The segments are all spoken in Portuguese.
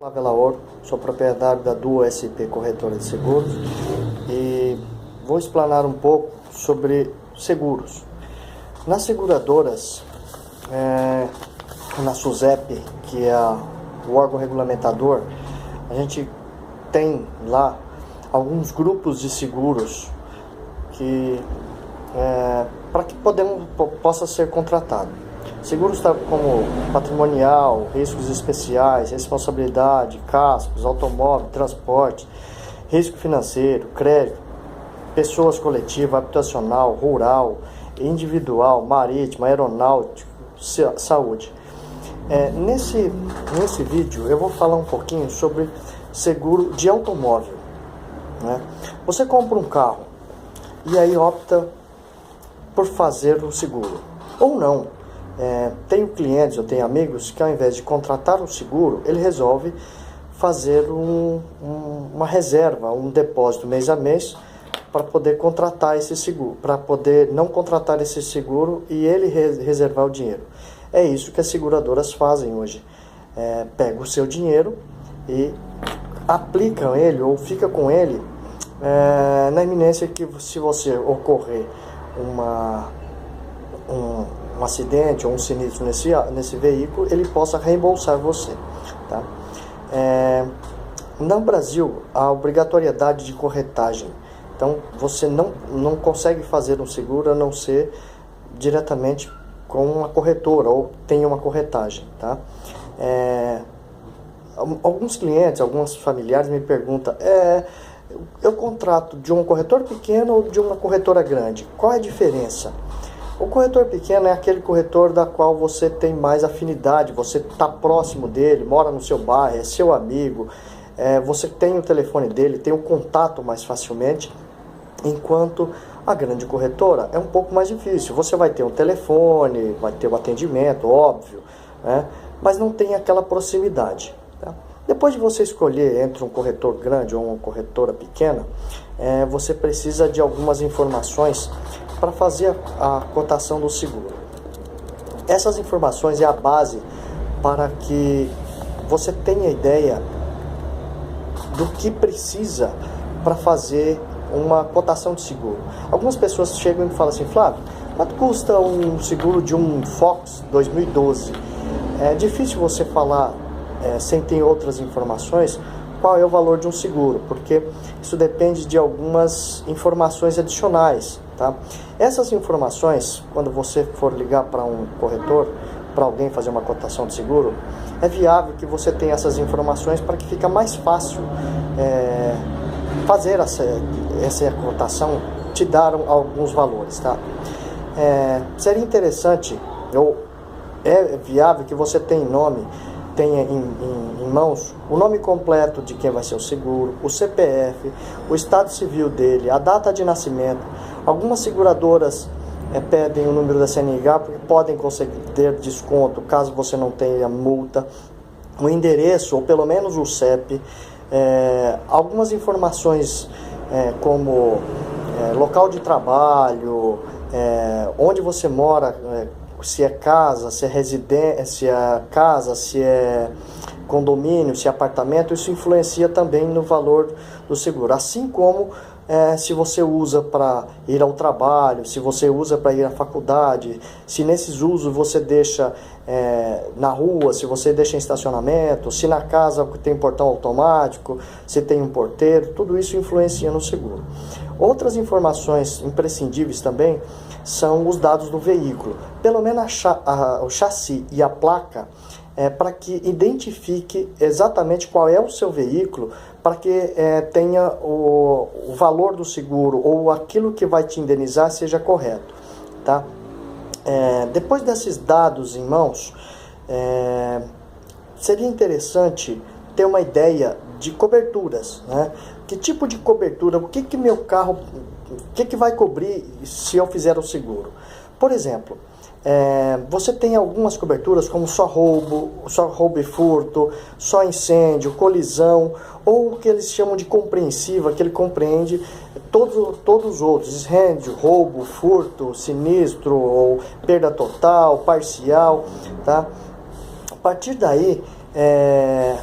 Flávio Laor, sou proprietário da Duo SP Corretora de Seguros e vou explanar um pouco sobre seguros. Nas seguradoras, na SUSEP, que é o órgão regulamentador, a gente tem lá alguns grupos de seguros que para que possa ser contratado. Seguros como patrimonial, riscos especiais, responsabilidade, cascos, automóvel, transporte, risco financeiro, crédito, pessoas coletivas, habitacional, rural, individual, marítimo, aeronáutico, saúde. Nesse vídeo eu vou falar um pouquinho sobre seguro de automóvel. Você compra um carro e aí opta por fazer o seguro, ou não. Tenho clientes, eu tenho amigos que ao invés de contratar o seguro, ele resolve fazer uma reserva, um depósito mês a mês para poder contratar esse seguro, para poder não contratar esse seguro e ele reservar o dinheiro. É isso que as seguradoras fazem hoje. Pega o seu dinheiro e aplicam ele ou fica com ele na iminência que se você ocorrer um acidente ou um sinistro nesse veículo, ele possa reembolsar você, tá? No Brasil, há obrigatoriedade de corretagem. Então, você não consegue fazer um seguro a não ser diretamente com uma corretora ou tem uma corretagem, tá? Alguns clientes, alguns familiares me perguntam, eu contrato de um corretor pequeno ou de uma corretora grande? Qual é a diferença? O corretor pequeno é aquele corretor da qual você tem mais afinidade, você está próximo dele, mora no seu bairro, é seu amigo, você tem o telefone dele, tem o contato mais facilmente, enquanto a grande corretora é um pouco mais difícil. Você vai ter um telefone, vai ter o atendimento, óbvio, mas não tem aquela proximidade. Tá? Depois de você escolher entre um corretor grande ou uma corretora pequena, você precisa de algumas informações para fazer a cotação do seguro. Essas informações é a base para que você tenha ideia do que precisa para fazer uma cotação de seguro. Algumas pessoas chegam e falam assim: Flávio, quanto custa um seguro de um Fox 2012? É difícil você falar sem ter outras informações qual é o valor de um seguro, porque isso depende de algumas informações adicionais, tá? Essas informações, quando você for ligar para um corretor, para alguém fazer uma cotação de seguro, é viável que você tenha essas informações para que fica mais fácil fazer essa cotação, te dar alguns valores, tá? Seria interessante, ou é viável que você tenha em mãos o nome completo de quem vai ser o seguro, o CPF, o estado civil dele, a data de nascimento. Algumas seguradoras pedem o número da CNH porque podem conceder desconto caso você não tenha multa, o endereço ou pelo menos o CEP, algumas informações como local de trabalho, onde você mora, se é casa, se é residência, se é casa, se é condomínio, se é apartamento. Isso influencia também no valor do seguro, assim como se você usa para ir ao trabalho, se você usa para ir à faculdade, se nesses usos você deixa na rua, se você deixa em estacionamento, se na casa tem portão automático, se tem um porteiro, tudo isso influencia no seguro. Outras informações imprescindíveis também são os dados do veículo, pelo menos o chassi e a placa, para que identifique exatamente qual é o seu veículo, para que tenha o valor do seguro ou aquilo que vai te indenizar seja correto, tá? Depois desses dados em mãos, seria interessante ter uma ideia de coberturas, né? Que tipo de cobertura, o que meu carro, o que vai cobrir se eu fizer o seguro? Por exemplo, você tem algumas coberturas como só roubo e furto, só incêndio, colisão, ou o que eles chamam de compreensiva, que ele compreende todos os outros: incêndio, roubo, furto, sinistro, ou perda total, parcial, tá? A partir daí,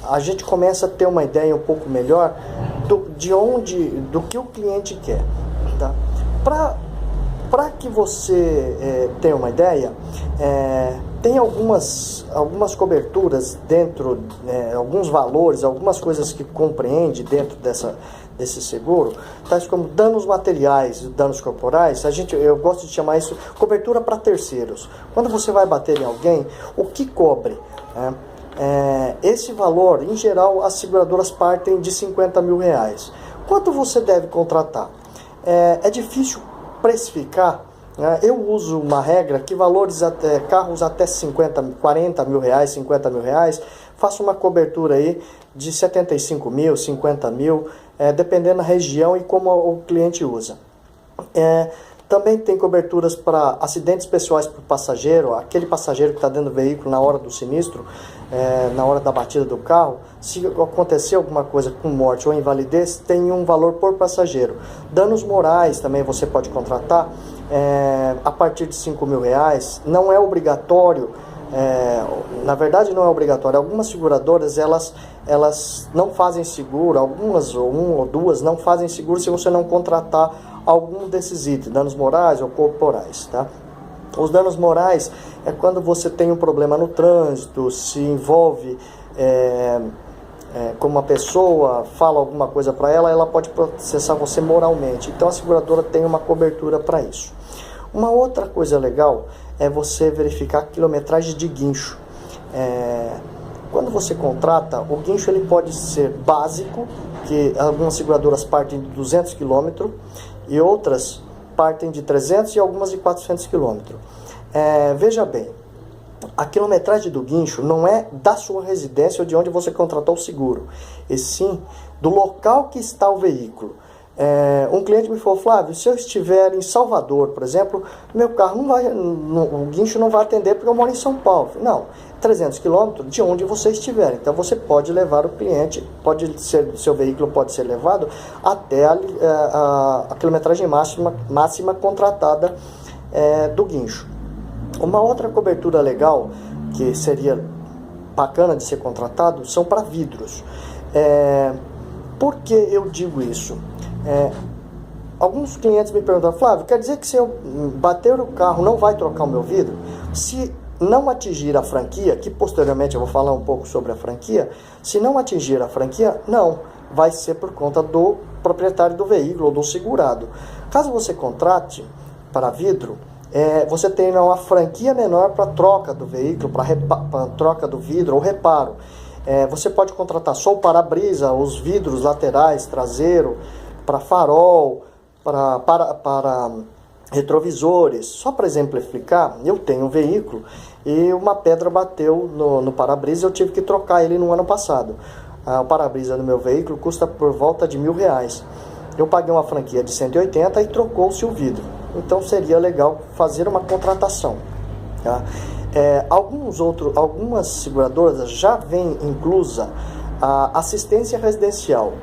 a gente começa a ter uma ideia um pouco melhor do que o cliente quer, tá? Para que você tenha uma ideia, tem algumas coberturas dentro, alguns valores, algumas coisas que compreende dentro desse seguro, tais como danos materiais e danos corporais. Eu gosto de chamar isso cobertura para terceiros. Quando você vai bater em alguém, o que cobre? Esse valor, em geral, as seguradoras partem de R$50 mil. Quanto você deve contratar? É difícil precificar. Eu uso uma regra que carros até 40 mil reais, 50 mil reais, faço uma cobertura aí de 75 mil, 50 mil, dependendo da região e como o cliente usa. Também tem coberturas para acidentes pessoais para o passageiro, aquele passageiro que está dentro do veículo na hora do sinistro, na hora da batida do carro. Se acontecer alguma coisa com morte ou invalidez, tem um valor por passageiro. Danos morais também você pode contratar a partir de 5 mil reais. Não é obrigatório, na verdade não é obrigatório. Algumas seguradoras elas não fazem seguro, algumas ou uma ou duas não fazem seguro se você não contratar algum desses itens, danos morais ou corporais, tá? Os danos morais é quando você tem um problema no trânsito, se envolve com uma pessoa, fala alguma coisa para ela pode processar você moralmente. Então a seguradora tem uma cobertura para isso. Uma outra coisa legal é você verificar a quilometragem de guincho. Quando você contrata, o guincho ele pode ser básico, que algumas seguradoras partem de 200 km e outras partem de 300 e algumas de 400 km. Veja bem, a quilometragem do guincho não é da sua residência ou de onde você contratou o seguro, e sim do local que está o veículo. Um cliente me falou: Flávio, se eu estiver em Salvador, por exemplo, meu carro o guincho não vai atender porque eu moro em São Paulo. Não, 300 km de onde você estiver. Então você pode levar o cliente, seu veículo pode ser levado até a quilometragem máxima contratada do guincho. Uma outra cobertura legal que seria bacana de ser contratado são para vidros. Por que eu digo isso? Alguns clientes me perguntam: Flávio, quer dizer que se eu bater o carro não vai trocar o meu vidro? Se não atingir a franquia, que posteriormente eu vou falar um pouco sobre a franquia, se não atingir a franquia, não, vai ser por conta do proprietário do veículo ou do segurado. Caso você contrate para vidro, você tem uma franquia menor para troca do veículo, para troca do vidro ou reparo. Você pode contratar só o para-brisa, os vidros laterais, traseiro, para farol, para retrovisores. Só para exemplificar, eu tenho um veículo e uma pedra bateu no para-brisa, eu tive que trocar ele no ano passado. O para-brisa do meu veículo custa por volta de R$1.000. Eu paguei uma franquia de 180 e trocou-se o vidro. Então seria legal fazer uma contratação, tá? Algumas seguradoras já vêm inclusa a assistência residencial.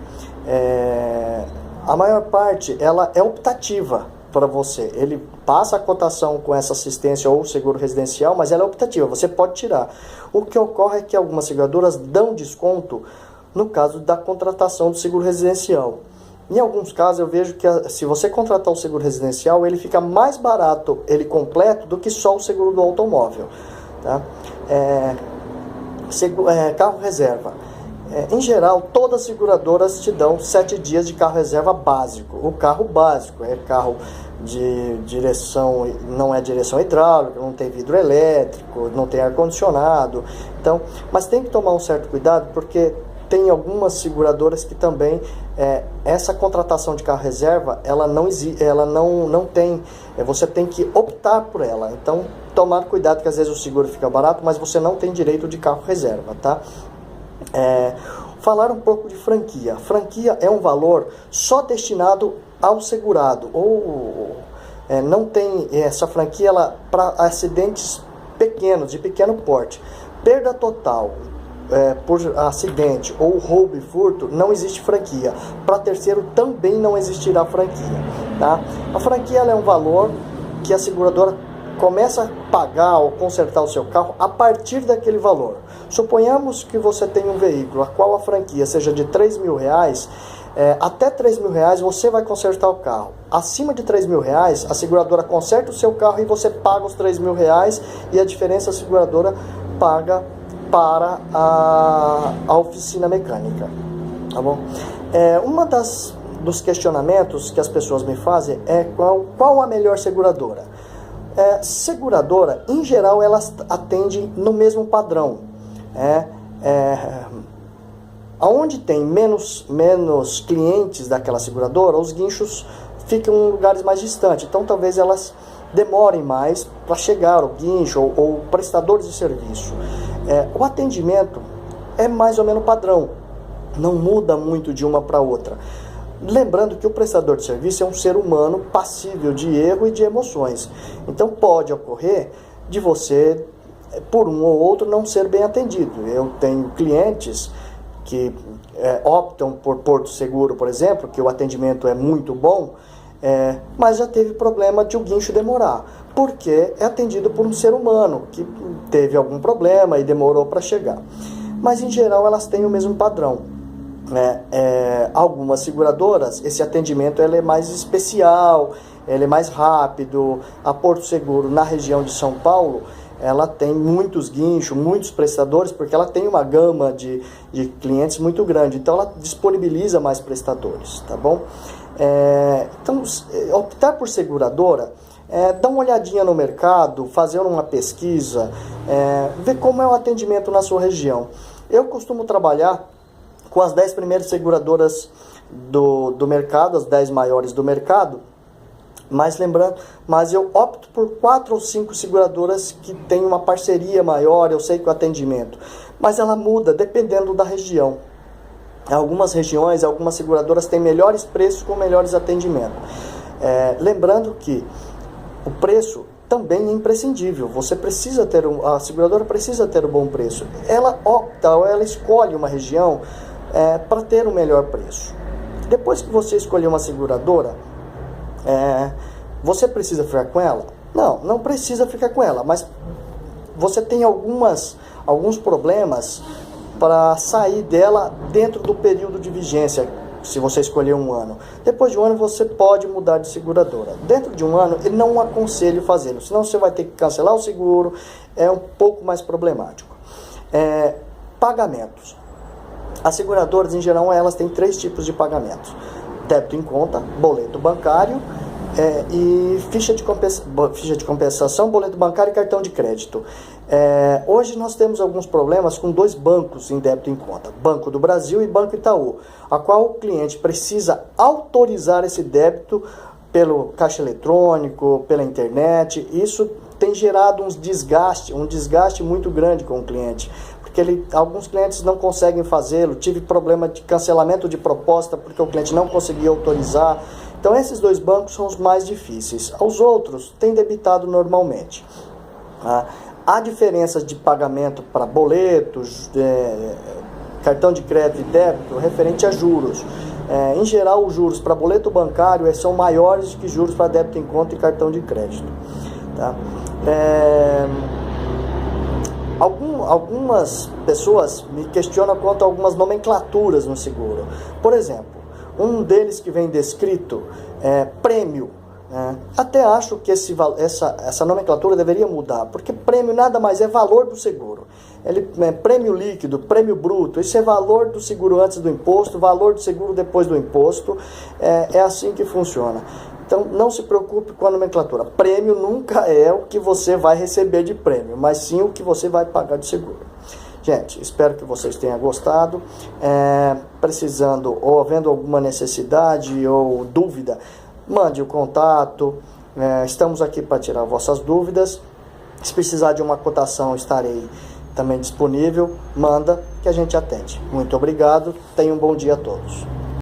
A maior parte ela é optativa para você. Ele passa a cotação com essa assistência ou seguro residencial, mas ela é optativa, você pode tirar. O que ocorre é que algumas seguradoras dão desconto no caso da contratação do seguro residencial. Em alguns casos eu vejo que se você contratar o seguro residencial, ele fica mais barato, ele completo, do que só o seguro do automóvel, tá? Carro reserva. Em geral, todas as seguradoras te dão 7 dias de carro reserva básico. O carro básico é carro de direção, não é direção hidráulica, não tem vidro elétrico, não tem ar-condicionado. Então, mas tem que tomar um certo cuidado, porque tem algumas seguradoras que também essa contratação de carro reserva ela não tem, você tem que optar por ela. Então tomar cuidado, que às vezes o seguro fica barato, mas você não tem direito de carro reserva, tá? Falar um pouco de franquia. Franquia é um valor só destinado ao segurado, ou não tem essa franquia para acidentes pequenos, de pequeno porte. Perda total por acidente ou roubo e furto, não existe franquia. Para terceiro também não existirá franquia, tá? A franquia ela é um valor que a seguradora começa a pagar ou consertar o seu carro a partir daquele valor. Suponhamos que você tem um veículo, a qual a franquia seja de R$3.000, até R$3.000 você vai consertar o carro. Acima de R$3.000, a seguradora conserta o seu carro e você paga os R$3.000 e a diferença a seguradora paga para a oficina mecânica. Tá bom? Uma dos questionamentos que as pessoas me fazem é qual a melhor seguradora. Seguradora, em geral, elas atendem no mesmo padrão. Onde tem menos clientes daquela seguradora, os guinchos ficam em lugares mais distantes. Então, talvez elas demorem mais para chegar ao guincho ou prestadores de serviço. O atendimento é mais ou menos padrão, não muda muito de uma para outra. Lembrando que o prestador de serviço é um ser humano passível de erro e de emoções. Então pode ocorrer de você, por um ou outro, não ser bem atendido. Eu tenho clientes que optam por Porto Seguro, por exemplo, que o atendimento é muito bom, mas já teve problema de o guincho demorar, porque é atendido por um ser humano que teve algum problema e demorou para chegar. Mas em geral elas têm o mesmo padrão. Algumas seguradoras, esse atendimento é mais especial, ele é mais rápido. A Porto Seguro, na região de São Paulo, ela tem muitos guinchos, muitos prestadores, porque ela tem uma gama de clientes muito grande, então ela disponibiliza mais prestadores, tá bom? Então, optar por seguradora, dar uma olhadinha no mercado, fazer uma pesquisa, ver como é o atendimento na sua região. Eu costumo trabalhar com as 10 primeiras seguradoras do mercado, as 10 maiores do mercado, mas eu opto por 4 ou 5 seguradoras que têm uma parceria maior, eu sei que o atendimento, mas ela muda dependendo da região. Algumas regiões, algumas seguradoras têm melhores preços com melhores atendimentos. Lembrando que o preço também é imprescindível. A seguradora precisa ter um bom preço. Ela opta ou ela escolhe uma região para ter um melhor preço. Depois que você escolher uma seguradora, você precisa ficar com ela? Não precisa ficar com ela, mas você tem alguns problemas para sair dela dentro do período de vigência, se você escolher um ano. Depois de um ano você pode mudar de seguradora. Dentro de um ano eu não aconselho fazê-lo, senão você vai ter que cancelar o seguro, é um pouco mais problemático. Pagamentos. As seguradoras, em geral, elas têm 3 tipos de pagamentos: débito em conta, boleto bancário e ficha de compensação, boleto bancário e cartão de crédito. Hoje nós temos alguns problemas com 2 bancos em débito em conta, Banco do Brasil e Banco Itaú, a qual o cliente precisa autorizar esse débito pelo caixa eletrônico, pela internet. Isso tem gerado um desgaste muito grande com o cliente, porque alguns clientes não conseguem fazê-lo. Tive problema de cancelamento de proposta porque o cliente não conseguia autorizar. Então esses 2 bancos são os mais difíceis. Os outros têm debitado normalmente. Há diferenças de pagamento para boletos, cartão de crédito e débito referente a juros. Em geral, os juros para boleto bancário são maiores do que juros para débito em conta e cartão de crédito. Tá? Algumas pessoas me questionam quanto a algumas nomenclaturas no seguro. Por exemplo, um deles que vem descrito é prêmio. Até acho que essa nomenclatura deveria mudar, porque prêmio nada mais é valor do seguro. Prêmio líquido, prêmio bruto, isso é valor do seguro antes do imposto, valor do seguro depois do imposto. É assim que funciona. Então não se preocupe com a nomenclatura. Prêmio nunca é o que você vai receber de prêmio, mas sim o que você vai pagar de seguro. Gente, espero que vocês tenham gostado. Precisando ou havendo alguma necessidade ou dúvida, mande o contato. Estamos aqui para tirar vossas dúvidas. Se precisar de uma cotação, estarei também disponível. Manda que a gente atende. Muito obrigado. Tenham um bom dia a todos.